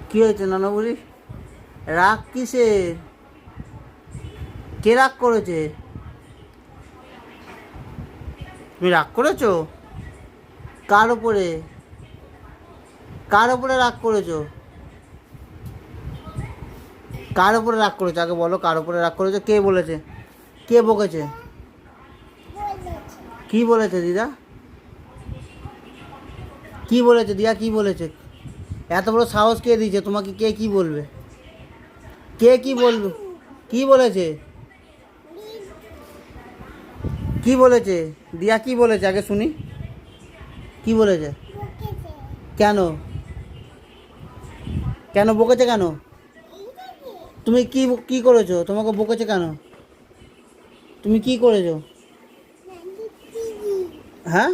কি হয়েছে নানা বুড়ি? রাগ কিসের? কে রাগ করেছে? তুমি রাগ করেছো? কার ওপরে? কার ওপরে রাগ করেছো? কার ওপরে রাগ করেছো আগে বলো, কার ওপরে রাগ করেছো? কে বলেছে? কে বকেছে? কি বলেছে দিদা? কি বলেছে দিয়া? কি বলেছে? এত বড় সাহস কে দিয়েছে তোমাকে? কে কি বলবে? কে কি বলবে? কি বলেছে? কি বলেছে? দিয়া কি বলেছে আগে শুনি। কি বলেছে? কেন? কেন বকেছে কেন? তুমি কি কি করেছো? তোমাকে বকেছে কেন? তুমি কি করেছো? হ্যাঁ,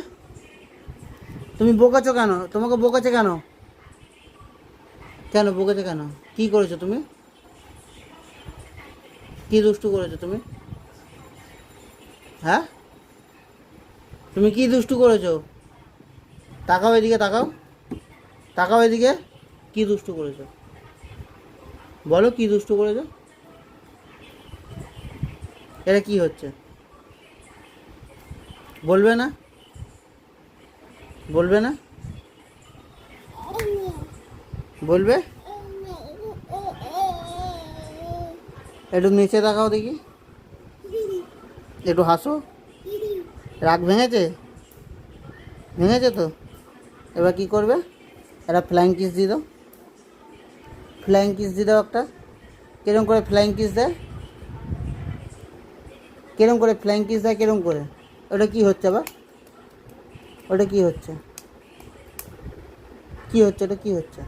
তুমি বকেছো কেন? তোমাকে বকেছে কেন? কেন বকেছে কেন? কি করেছো তুমি? কি দুষ্টু করেছো তুমি? হ্যাঁ, তুমি কি দুষ্টু করেছো? তাকাও এদিকে, তাকাও, তাকাও এদিকে। কি দুষ্টু করেছো? বলো কি দুষ্টু করেছো? এটা কি হচ্ছে? বলবে না? বলবে না? বলবে? একটু নিচে তাকাও দেখি, একটু হাসো। রাগ ভেঙেছে? ভেঙেছে তো? এবার কি করবে? একটা ফ্লাইং কিস দিয়ে দাও। ফ্লাইং কিস দিয়ে দাও একটা। কিরম করে ফ্লাইং কিস দেয়? কিরম করে ফ্লাইং কিস দেয়? কিরম করে? ওটা কি হচ্ছে আবার? ওটা কি হচ্ছে? কি হচ্ছে? ওটা কি হচ্ছে?